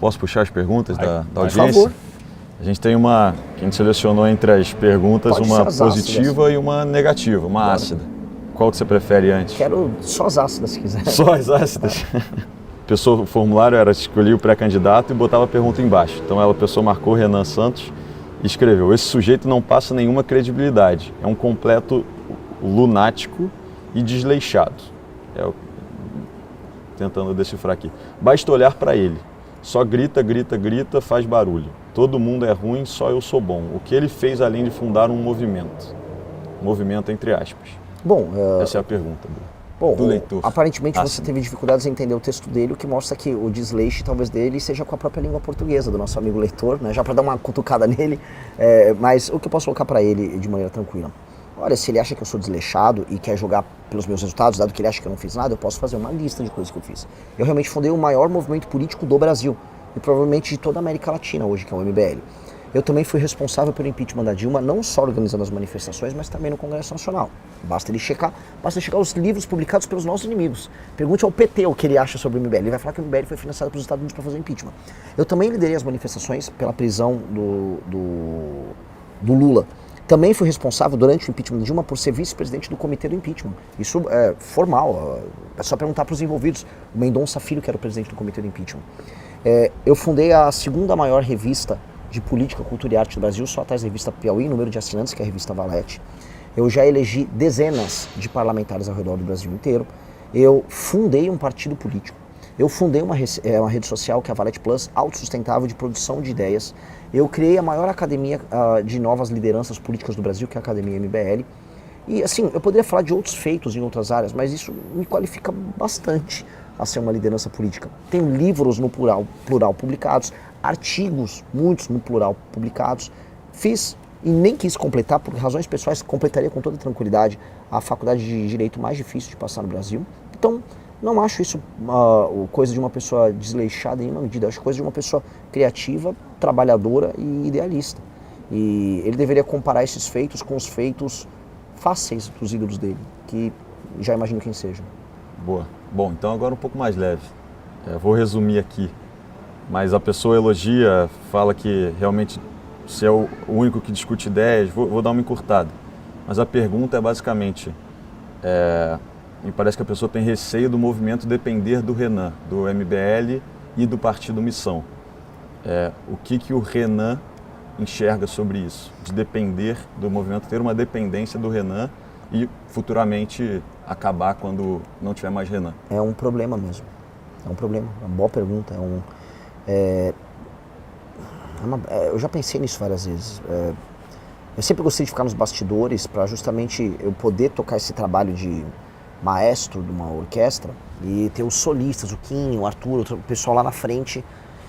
Posso puxar as perguntas da Por audiência? favor. A gente tem uma, que a gente selecionou entre as perguntas, Pode ser uma as positiva ácidas. e uma negativa, uma ácida. Qual que você prefere antes? Quero só as ácidas, se quiser. Só as ácidas? O formulário era escolher o pré-candidato e botava a pergunta embaixo. Então a pessoa marcou Renan Santos e escreveu: esse sujeito não passa nenhuma credibilidade, é um completo lunático e desleixado. Tentando decifrar aqui. Basta olhar para ele. Só grita, grita, grita, faz barulho. Todo mundo é ruim, só eu sou bom. O que ele fez além de fundar um movimento? Movimento entre aspas. Bom, essa é a pergunta do leitor. Aparentemente você teve dificuldades em entender o texto dele, o que mostra que o desleixo talvez dele seja com a própria língua portuguesa do nosso amigo leitor, né? Já para dar uma cutucada nele, mas o que eu posso colocar para ele de maneira tranquila? Olha, se ele acha que eu sou desleixado e quer jogar pelos meus resultados, dado que ele acha que eu não fiz nada, eu posso fazer uma lista de coisas que eu fiz. Eu realmente fundei o maior movimento político do Brasil e provavelmente de toda a América Latina hoje, que é o MBL. Eu também fui responsável pelo impeachment da Dilma, não só organizando as manifestações, mas também no Congresso Nacional. Basta checar os livros publicados pelos nossos inimigos. Pergunte ao PT o que ele acha sobre o MBL. Ele vai falar que o MBL foi financiado pelos Estados Unidos para fazer impeachment. Eu também liderei as manifestações pela prisão do Lula. Também fui responsável durante o impeachment da Dilma por ser vice-presidente do comitê do impeachment. Isso é formal, é só perguntar para os envolvidos. O Mendonça Filho, que era o presidente do comitê do impeachment. Eu fundei a segunda maior revista de política, cultura e arte do Brasil, só atrás da revista Piauí, número de assinantes, que é a revista Valete. Eu já elegi dezenas de parlamentares ao redor do Brasil inteiro. Eu fundei um partido político. Eu fundei uma rede social, que é a Valete Plus, autossustentável de produção de ideias. Eu criei a maior academia de novas lideranças políticas do Brasil, que é a Academia MBL. E assim, eu poderia falar de outros feitos em outras áreas, mas isso me qualifica bastante a ser uma liderança política. Tenho livros no plural publicados, artigos, muitos no plural publicados. Fiz e nem quis completar, por razões pessoais, completaria com toda tranquilidade a faculdade de Direito mais difícil de passar no Brasil. Então, não acho isso coisa de uma pessoa desleixada em nenhuma medida. Acho coisa de uma pessoa criativa, trabalhadora e idealista. E ele deveria comparar esses feitos com os feitos fáceis dos ídolos dele, que já imagino quem sejam. Boa. Bom, então agora um pouco mais leve. Vou resumir aqui. Mas a pessoa elogia, fala que realmente você é o único que discute ideias. Vou dar uma encurtada. Mas a pergunta é basicamente... me parece que a pessoa tem receio do movimento depender do Renan, do MBL e do Partido Missão. O que o Renan enxerga sobre isso? De depender do movimento, ter uma dependência do Renan e futuramente acabar quando não tiver mais Renan. É um problema mesmo. É um problema. É uma boa pergunta. Eu já pensei nisso várias vezes. Eu sempre gostei de ficar nos bastidores para justamente eu poder tocar esse trabalho de maestro de uma orquestra e ter os solistas, o Quinho, o Arthur, o pessoal lá na frente.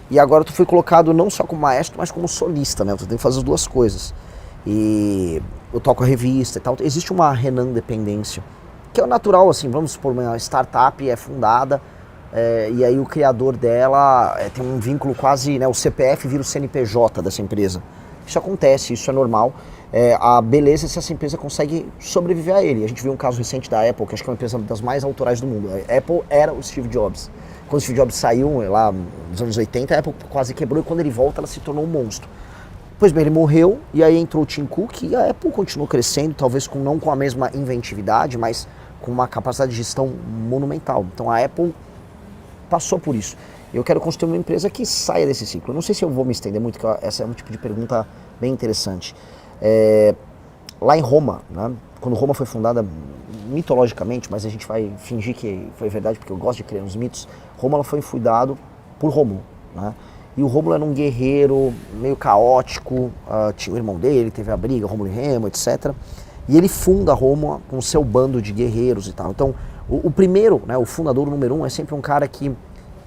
E agora tu foi colocado não só como maestro, mas como solista, né? Tu tem que fazer as duas coisas. E eu toco a revista e tal. Existe uma Renan dependência, que é o natural, assim, vamos supor, uma startup é fundada, e aí o criador dela tem um vínculo quase, né? O CPF vira o CNPJ dessa empresa. Isso acontece, isso é normal. A beleza é se essa empresa consegue sobreviver a ele. A gente viu um caso recente da Apple, que acho que é uma empresa das mais autorais do mundo. A Apple era o Steve Jobs. Quando o Steve Jobs saiu lá nos anos 80, a Apple quase quebrou e quando ele volta ela se tornou um monstro. Pois bem, ele morreu e aí entrou o Tim Cook e a Apple continuou crescendo, talvez não com a mesma inventividade, mas com uma capacidade de gestão monumental. Então a Apple passou por isso. Eu quero construir uma empresa que saia desse ciclo. Eu não sei se eu vou me estender muito, porque essa é um tipo de pergunta bem interessante. Lá em Roma, né, quando Roma foi fundada mitologicamente, mas a gente vai fingir que foi verdade porque eu gosto de criar uns mitos, Roma ela foi fundada por Rômulo, né? E o Rômulo era um guerreiro meio caótico, tinha o irmão dele, teve a briga, Rômulo e Remo, etc. E ele funda Roma com o seu bando de guerreiros e tal. Então, o primeiro, né, o fundador número 1 é sempre um cara que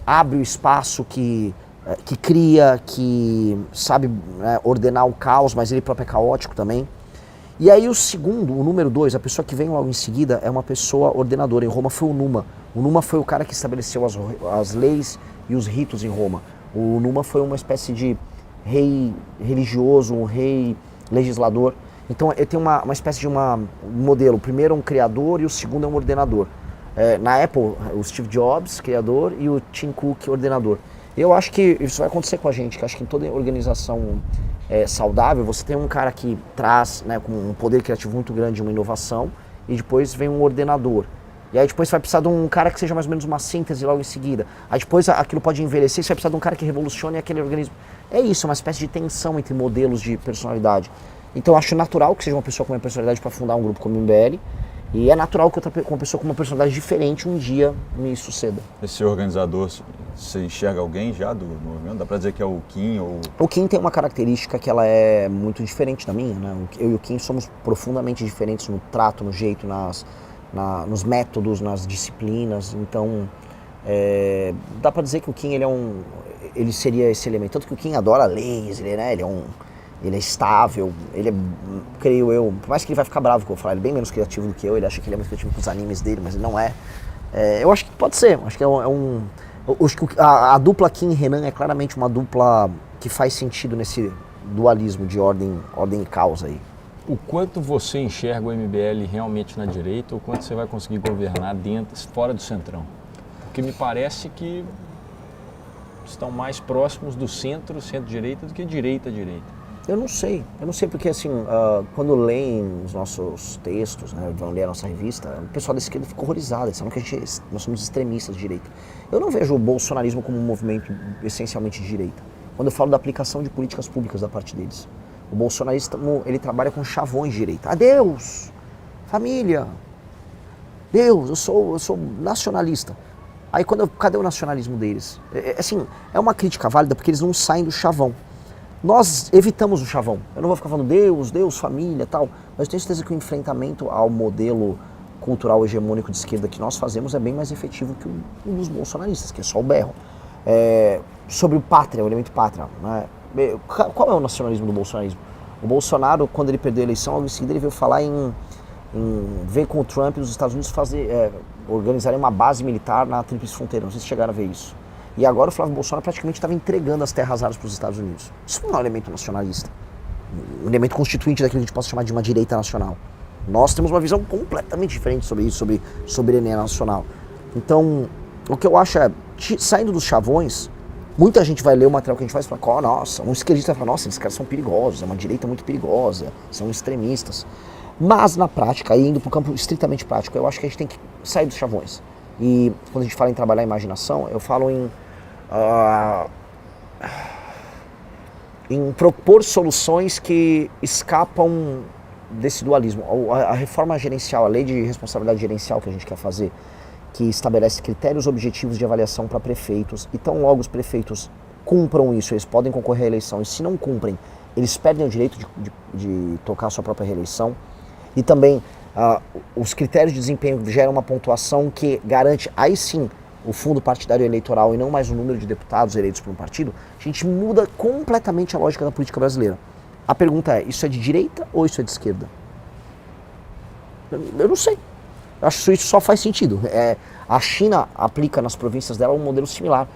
abre o espaço, que cria, que sabe, né, ordenar o caos, mas ele próprio é caótico também. E aí o segundo, o número 2, a pessoa que vem logo em seguida é uma pessoa ordenadora. Em Roma foi o Numa. O Numa foi o cara que estabeleceu as leis e os ritos em Roma. O Numa foi uma espécie de rei religioso, um rei legislador. Então ele tem uma espécie de um modelo. O primeiro é um criador e o segundo é um ordenador. Na Apple, o Steve Jobs, criador, e o Tim Cook, ordenador. Eu acho que isso vai acontecer com a gente, que acho que em toda organização saudável, você tem um cara que traz, né, com um poder criativo muito grande, uma inovação, e depois vem um ordenador. E aí depois você vai precisar de um cara que seja mais ou menos uma síntese logo em seguida. Aí depois aquilo pode envelhecer, você vai precisar de um cara que revolucione aquele organismo. É isso, uma espécie de tensão entre modelos de personalidade. Então eu acho natural que seja uma pessoa com uma personalidade para fundar um grupo como o MBL, e é natural que uma pessoa com uma personalidade diferente um dia me suceda. Esse organizador, você enxerga alguém já do movimento? Dá pra dizer que é o Kim ou... O Kim tem uma característica que ela é muito diferente da minha, né? Eu e o Kim somos profundamente diferentes no trato, no jeito, nos métodos, nas disciplinas. Então, dá pra dizer que o Kim ele seria esse elemento. Tanto que o Kim adora leis, ele é estável, ele é, creio eu, por mais que ele vai ficar bravo que eu falar, ele é bem menos criativo do que eu, ele acha que ele é muito criativo com os animes dele, mas ele não é. Eu acho que pode ser, acho que acho que a dupla Kim e Renan é claramente uma dupla que faz sentido nesse dualismo de ordem e causa aí. O quanto você enxerga o MBL realmente na direita, ou quanto você vai conseguir governar fora do centrão? Porque me parece que estão mais próximos do centro-direita, do que direita-direita. Eu não sei porque assim, quando leem os nossos textos, né, vão ler a nossa revista, o pessoal da esquerda fica horrorizado, eles falam que nós somos extremistas de direita. Eu não vejo o bolsonarismo como um movimento essencialmente de direita. Quando eu falo da aplicação de políticas públicas da parte deles. O bolsonarismo, ele trabalha com chavões de direita. Adeus, família, Deus, eu sou nacionalista. Aí cadê o nacionalismo deles? Assim, é uma crítica válida porque eles não saem do chavão. Nós evitamos o chavão. Eu não vou ficar falando Deus, família, tal. Mas eu tenho certeza que o enfrentamento ao modelo cultural hegemônico de esquerda que nós fazemos é bem mais efetivo que o dos bolsonaristas, que é só o berro. Sobre o pátria, o elemento pátria, né? Qual é o nacionalismo do bolsonarismo? O Bolsonaro, quando ele perdeu a eleição, logo em seguida ele veio falar em ver com o Trump os Estados Unidos organizarem uma base militar na Tríplice Fronteira. Não sei se chegaram a ver isso. E agora o Flávio Bolsonaro praticamente estava entregando as terras raras para os Estados Unidos. Isso não é um elemento nacionalista. Um elemento constituinte daquilo que a gente pode chamar de uma direita nacional. Nós temos uma visão completamente diferente sobre isso, sobre soberania nacional. Então, o que eu acho saindo dos chavões, muita gente vai ler o material que a gente faz e fala, nossa, um esquerdista vai falar, nossa, esses caras são perigosos, é uma direita muito perigosa, são extremistas. Mas na prática, indo para o campo estritamente prático, eu acho que a gente tem que sair dos chavões. E quando a gente fala em trabalhar a imaginação, eu falo em propor soluções que escapam desse dualismo. A reforma gerencial, a lei de responsabilidade gerencial que a gente quer fazer, que estabelece critérios objetivos de avaliação para prefeitos, e tão logo os prefeitos cumpram isso, eles podem concorrer à eleição, e se não cumprem, eles perdem o direito de tocar a sua própria reeleição. E também os critérios de desempenho geram uma pontuação que garante, aí sim, o fundo partidário eleitoral e não mais o número de deputados eleitos por um partido. A gente muda completamente a lógica da política brasileira. A pergunta é, isso é de direita ou isso é de esquerda? Eu não sei. Eu acho que isso só faz sentido. A China aplica nas províncias dela um modelo similar.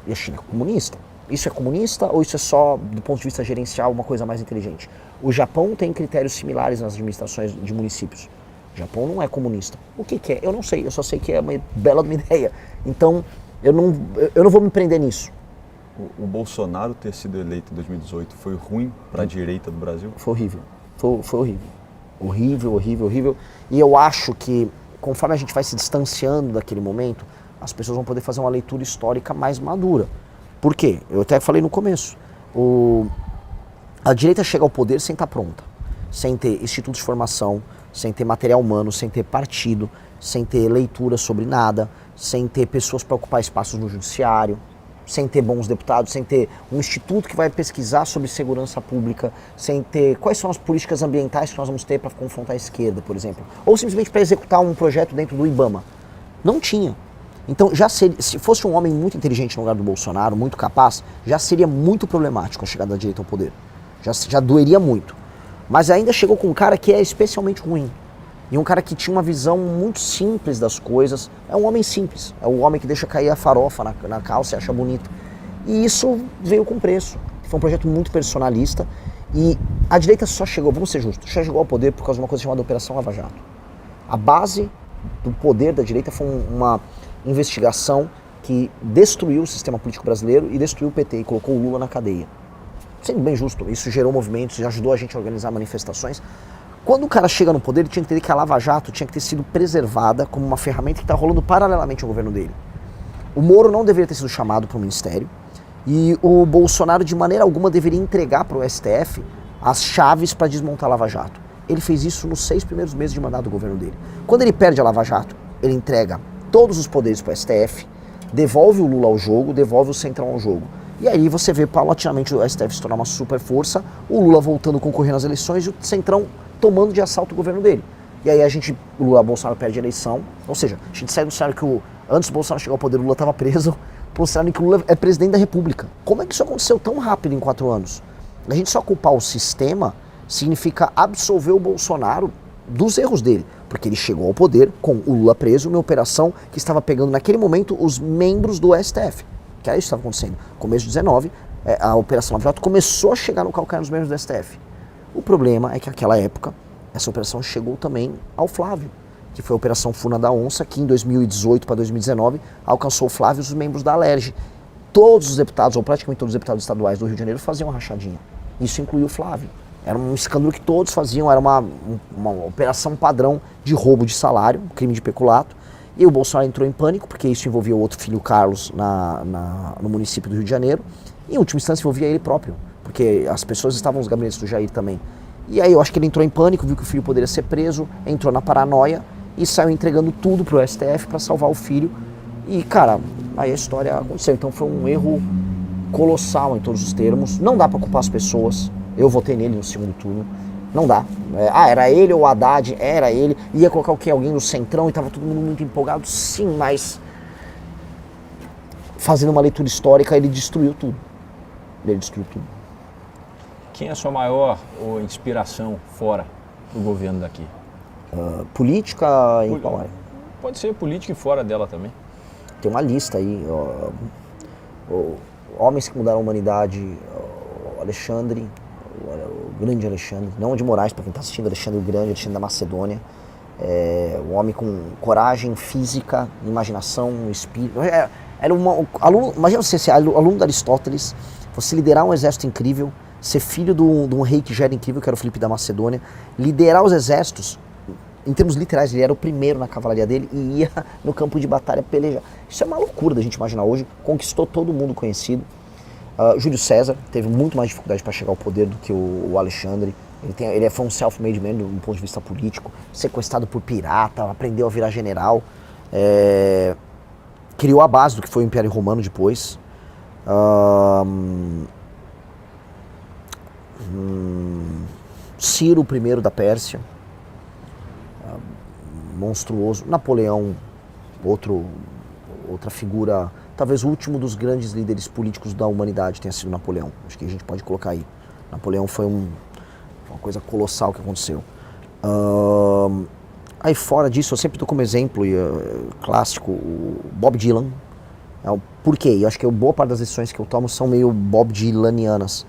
E a China é comunista. Isso é comunista ou isso é só, do ponto de vista gerencial, uma coisa mais inteligente? O Japão tem critérios similares nas administrações de municípios. O Japão não é comunista. O que é? Eu não sei. Eu só sei que é uma bela ideia. Então, eu não vou me prender nisso. O Bolsonaro ter sido eleito em 2018 foi ruim para a direita do Brasil? Foi horrível. Foi horrível. Horrível. E eu acho que, conforme a gente vai se distanciando daquele momento, as pessoas vão poder fazer uma leitura histórica mais madura. Por quê? Eu até falei no começo. A direita chega ao poder sem estar pronta. Sem ter institutos de formação, sem ter material humano, sem ter partido, sem ter leitura sobre nada, sem ter pessoas para ocupar espaços no judiciário, sem ter bons deputados, sem ter um instituto que vai pesquisar sobre segurança pública, sem ter quais são as políticas ambientais que nós vamos ter para confrontar a esquerda, por exemplo. Ou simplesmente para executar um projeto dentro do IBAMA. Não tinha. Então, se fosse um homem muito inteligente no lugar do Bolsonaro, muito capaz, já seria muito problemático a chegada da direita ao poder. Já doeria muito. Mas ainda chegou com um cara que é especialmente ruim. E um cara que tinha uma visão muito simples das coisas. É um homem simples. É o homem que deixa cair a farofa na calça e acha bonito. E isso veio com preço. Foi um projeto muito personalista. E a direita só chegou, vamos ser justos, só chegou ao poder por causa de uma coisa chamada Operação Lava Jato. A base do poder da direita foi uma investigação que destruiu o sistema político brasileiro e destruiu o PT e colocou o Lula na cadeia. Sendo bem justo, isso gerou movimentos e ajudou a gente a organizar manifestações. Quando o cara chega no poder, ele tinha que entender que a Lava Jato tinha que ter sido preservada como uma ferramenta que está rolando paralelamente ao governo dele. O Moro não deveria ter sido chamado para o ministério e o Bolsonaro, de maneira alguma, deveria entregar para o STF as chaves para desmontar a Lava Jato. Ele fez isso nos 6 primeiros meses de mandato do governo dele. Quando ele perde a Lava Jato, ele entrega todos os poderes para o STF, devolve o Lula ao jogo, devolve o Centrão ao jogo. E aí você vê paulatinamente o STF se tornar uma super força, o Lula voltando a concorrer nas eleições e o Centrão tomando de assalto o governo dele. E aí o Lula Bolsonaro perde a eleição, ou seja, a gente sai do cenário que antes do Bolsonaro chegar ao poder, o Lula estava preso, para o cenário que o Lula é presidente da República. Como é que isso aconteceu tão rápido em 4 anos? A gente só culpar o sistema significa absolver o Bolsonaro dos erros dele, porque ele chegou ao poder com o Lula preso, uma operação que estava pegando naquele momento os membros do STF. Que era isso que estava acontecendo. Começo de 19, a Operação Lava Jato começou a chegar no calcanhar dos membros do STF. O problema é que naquela época, essa operação chegou também ao Flávio, que foi a Operação Furna da Onça, que em 2018 para 2019 alcançou o Flávio e os membros da Alerj. Todos os deputados, ou praticamente todos os deputados estaduais do Rio de Janeiro faziam uma rachadinha. Isso incluiu o Flávio. Era um escândalo que todos faziam, era uma operação padrão de roubo de salário, crime de peculato. E o Bolsonaro entrou em pânico, porque isso envolvia o outro filho, Carlos, no município do Rio de Janeiro. E, em última instância, envolvia ele próprio, porque as pessoas estavam nos gabinetes do Jair também. E aí eu acho que ele entrou em pânico, viu que o filho poderia ser preso, entrou na paranoia e saiu entregando tudo pro STF para salvar o filho. E, cara, aí a história aconteceu. Então foi um erro colossal em todos os termos. Não dá para culpar as pessoas. Eu votei nele no segundo turno. Não dá. Era ele ou o Haddad? Era ele. Ia colocar o quê? Alguém no Centrão e tava todo mundo muito empolgado? Sim, mas fazendo uma leitura histórica, ele destruiu tudo. Ele destruiu tudo. Quem é a sua maior inspiração fora do governo daqui? Política em qual área? Pode ser política e fora dela também. Tem uma lista aí. Homens que mudaram a humanidade. O Alexandre, o grande Alexandre, não de Moraes, para quem está assistindo, Alexandre o Grande, Alexandre da Macedônia. Um homem com coragem física, imaginação, espírito. Era aluno, imagina você ser aluno de Aristóteles, você liderar um exército incrível, ser filho de um rei que já era incrível, que era o Filipe da Macedônia, liderar os exércitos, em termos literais, ele era o primeiro na cavalaria dele e ia no campo de batalha pelejar. Isso é uma loucura da gente imaginar hoje, conquistou todo mundo conhecido. Júlio César teve muito mais dificuldade para chegar ao poder do que o Alexandre. Ele foi um self-made man do ponto de vista político, sequestrado por pirata, aprendeu a virar general, criou a base do que foi o Império Romano depois. Ciro I da Pérsia, monstruoso. Napoleão, outra figura, talvez o último dos grandes líderes políticos da humanidade tenha sido Napoleão. Acho que a gente pode colocar aí. Napoleão foi uma coisa colossal que aconteceu. Aí fora disso, eu sempre dou como exemplo clássico o Bob Dylan. Por quê? Eu acho que boa parte das decisões que eu tomo são meio Bob Dylanianas.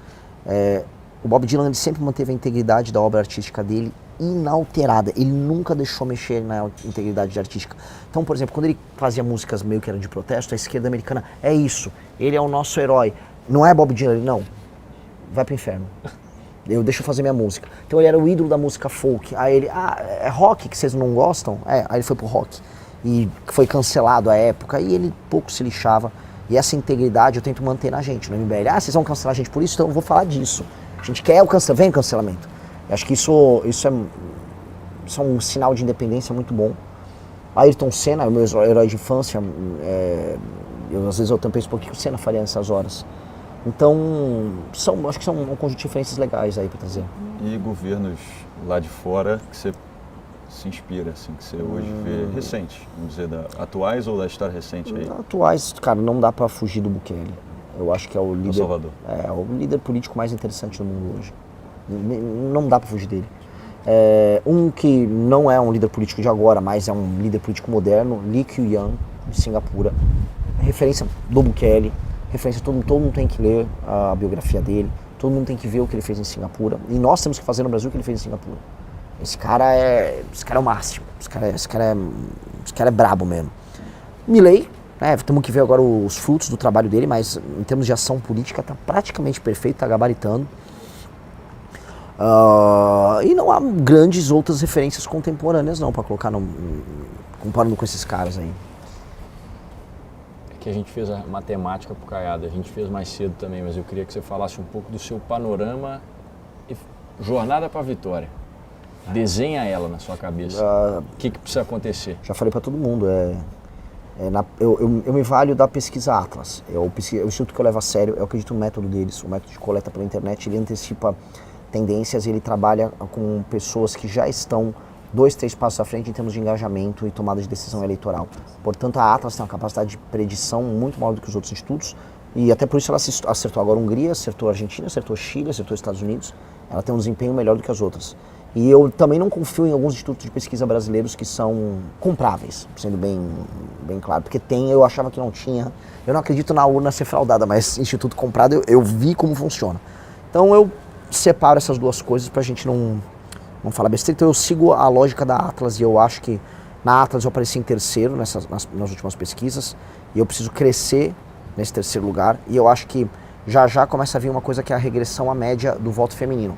O Bob Dylan ele sempre manteve a integridade da obra artística dele inalterada. Ele nunca deixou mexer na integridade artística. Então, por exemplo, quando ele fazia músicas meio que eram de protesto, a esquerda americana é isso. Ele é o nosso herói. Não é Bob Dylan, não. Vai pro inferno. Deixa eu fazer minha música. Então ele era o ídolo da música folk. Aí ele, é rock que vocês não gostam? Aí ele foi pro rock. E foi cancelado à época. E ele pouco se lixava. E essa integridade eu tento manter na gente, no MBL. Vocês vão cancelar a gente por isso? Então eu vou falar disso. A gente quer o cancelamento, vem o cancelamento. Eu acho que isso é um sinal de independência muito bom. Ayrton Senna é o meu herói de infância. Às vezes eu também penso, por que o Senna faria nessas horas? Então, acho que são um conjunto de diferenças legais aí para trazer. E governos lá de fora que você se inspira, assim, que você hoje vê recentes, vamos dizer, atuais ou da história recente aí? Atuais, cara, não dá para fugir do Bukele. Eu acho que é o líder. Salvador. É o líder político mais interessante do mundo hoje. Não dá para fugir dele. Um que não é um líder político de agora, mas é um líder político moderno, Lee Kuan-yew, de Singapura. Referência do Bukele, referência, todo mundo tem que ler a biografia dele, todo mundo tem que ver o que ele fez em Singapura. E nós temos que fazer no Brasil o que ele fez em Singapura. Esse cara é o máximo, esse cara é brabo mesmo. Milei, Temos que ver agora os frutos do trabalho dele, mas em termos de ação política está praticamente perfeito, está gabaritando. E não há grandes outras referências contemporâneas não para colocar comparando com esses caras aí. É que a gente fez a matemática pro Caiado, a gente fez mais cedo também, mas eu queria que você falasse um pouco do seu panorama e jornada para a vitória. Desenha ela na sua cabeça. O que precisa acontecer? Já falei para todo mundo, eu me valho da pesquisa Atlas. O instituto que eu levo a sério, eu acredito no método deles, o método de coleta pela internet, ele antecipa tendências e ele trabalha com pessoas que já estão 2, 3 passos à frente em termos de engajamento e tomada de decisão eleitoral. Portanto, a Atlas tem uma capacidade de predição muito maior do que os outros institutos e até por isso ela acertou agora a Hungria, acertou a Argentina, acertou Chile, acertou os Estados Unidos. Ela tem um desempenho melhor do que as outras. E eu também não confio em alguns institutos de pesquisa brasileiros que são compráveis, sendo bem claro, porque eu achava que não tinha. Eu não acredito na urna ser fraudada, mas instituto comprado eu vi como funciona. Então eu separo essas duas coisas pra gente não falar besteira. Então eu sigo a lógica da Atlas e eu acho que na Atlas eu apareci em terceiro nas últimas pesquisas e eu preciso crescer nesse terceiro lugar e eu acho que já começa a vir uma coisa que é a regressão à média do voto feminino.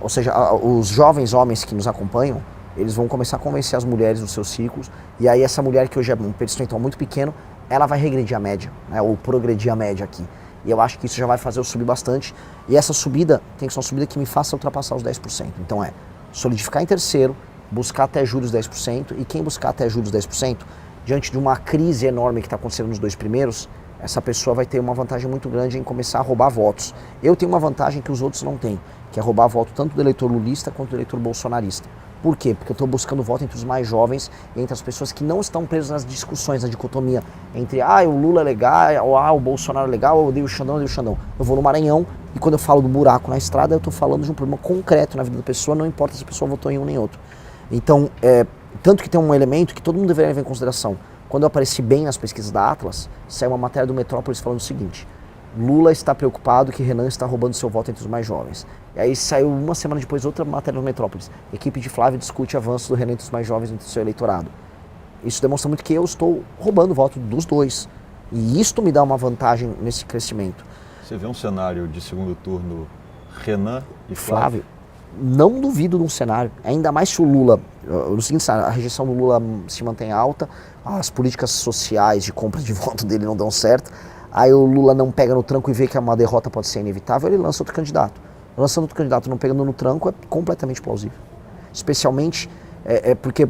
Ou seja, os jovens homens que nos acompanham, eles vão começar a convencer as mulheres dos seus círculos, e aí essa mulher que hoje é um percentual muito pequeno, ela vai regredir a média, ou progredir a média aqui. E eu acho que isso já vai fazer eu subir bastante, e essa subida tem que ser uma subida que me faça ultrapassar os 10%. Então solidificar em terceiro, buscar até juros 10%, e quem buscar até juros 10%, diante de uma crise enorme que está acontecendo nos 2 primeiros, essa pessoa vai ter uma vantagem muito grande em começar a roubar votos. Eu tenho uma vantagem que os outros não têm, que é roubar voto tanto do eleitor lulista quanto do eleitor bolsonarista. Por quê? Porque eu estou buscando voto entre os mais jovens e entre as pessoas que não estão presas nas discussões, na dicotomia entre o Lula é legal, ou o Bolsonaro é legal, eu odeio o Xandão, eu odeio o Xandão. Eu vou no Maranhão e quando eu falo do buraco na estrada, eu estou falando de um problema concreto na vida da pessoa, não importa se a pessoa votou em um nem outro. Então, tanto que tem um elemento que todo mundo deveria levar em consideração. Quando eu apareci bem nas pesquisas da Atlas, saiu uma matéria do Metrópolis falando o seguinte: Lula está preocupado que Renan está roubando seu voto entre os mais jovens. E aí saiu uma semana depois outra matéria do Metrópolis. Equipe de Flávio discute avanço do Renan entre os mais jovens entre o seu eleitorado. Isso demonstra muito que eu estou roubando o voto dos dois. E isto me dá uma vantagem nesse crescimento. Você vê um cenário de segundo turno Renan e Flávio? Não duvido de um cenário. Ainda mais se o Lula, no seguinte, a rejeição do Lula se mantém alta, as políticas sociais de compra de voto dele não dão certo, aí o Lula não pega no tranco e vê que uma derrota pode ser inevitável, ele lança outro candidato. Lançando outro candidato não pegando no tranco é completamente plausível. Especialmente porque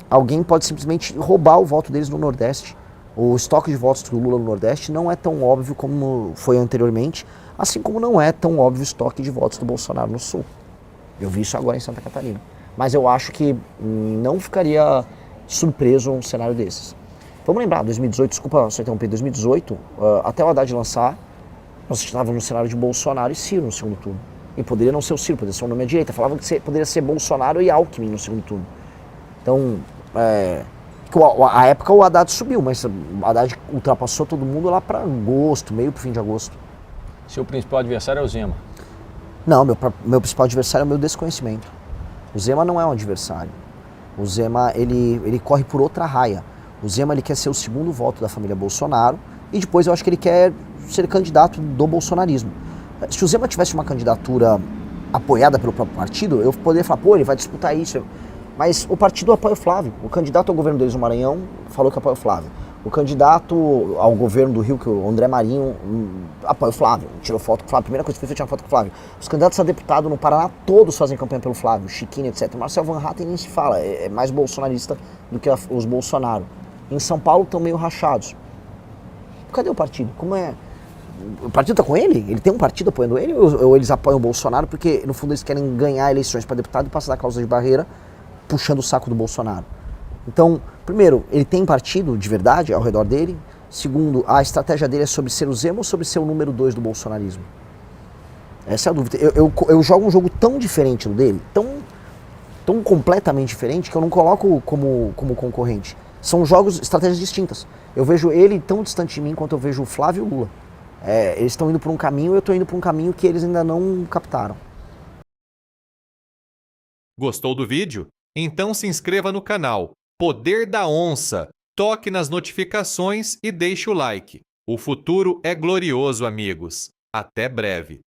alguém pode simplesmente roubar o voto deles no Nordeste. O estoque de votos do Lula no Nordeste não é tão óbvio como foi anteriormente, assim como não é tão óbvio o estoque de votos do Bolsonaro no Sul. Eu vi isso agora em Santa Catarina. Mas eu acho que não ficaria surpreso um cenário desses. Vamos lembrar, 2018, desculpa só interromper, 2018, até o Haddad lançar, nós estávamos no cenário de Bolsonaro e Ciro no segundo turno. E poderia não ser o Ciro, poderia ser o nome à direita. Falavam que poderia ser Bolsonaro e Alckmin no segundo turno. Então, a época o Haddad subiu, mas o Haddad ultrapassou todo mundo lá para agosto, meio pro fim de agosto. Seu principal adversário é o Zema? Não, meu principal adversário é o meu desconhecimento. O Zema não é um adversário. O Zema, ele corre por outra raia. O Zema, ele quer ser o segundo voto da família Bolsonaro e depois eu acho que ele quer ser candidato do bolsonarismo. Se o Zema tivesse uma candidatura apoiada pelo próprio partido, eu poderia falar, ele vai disputar isso. Mas o partido apoia o Flávio. O candidato ao governo deles no Maranhão falou que apoia o Flávio. O candidato ao governo do Rio, que é o André Marinho, apoia o Flávio. Tirou foto com o Flávio. A primeira coisa que fez foi tirar foto com o Flávio. Os candidatos a deputado no Paraná, todos fazem campanha pelo Flávio. Chiquinho, etc. Marcel Van Hatten nem se fala. É mais bolsonarista do que os Bolsonaro. Em São Paulo estão meio rachados. Cadê o partido? Como é? O partido está com ele? Ele tem um partido apoiando ele? Ou eles apoiam o Bolsonaro porque, no fundo, eles querem ganhar eleições para deputado e passar da cláusula de barreira puxando o saco do Bolsonaro? Então, primeiro, ele tem partido de verdade ao redor dele. Segundo, a estratégia dele é sobre ser o Zema ou sobre ser o número 2 do bolsonarismo? Essa é a dúvida. Eu jogo um jogo tão diferente do dele, tão completamente diferente, que eu não coloco como concorrente. São estratégias distintas. Eu vejo ele tão distante de mim quanto eu vejo o Flávio e o Lula. Eles estão indo por um caminho e eu estou indo por um caminho que eles ainda não captaram. Gostou do vídeo? Então se inscreva no canal Poder da Onça toque nas notificações e deixe o like. O futuro é glorioso, amigos. Até breve.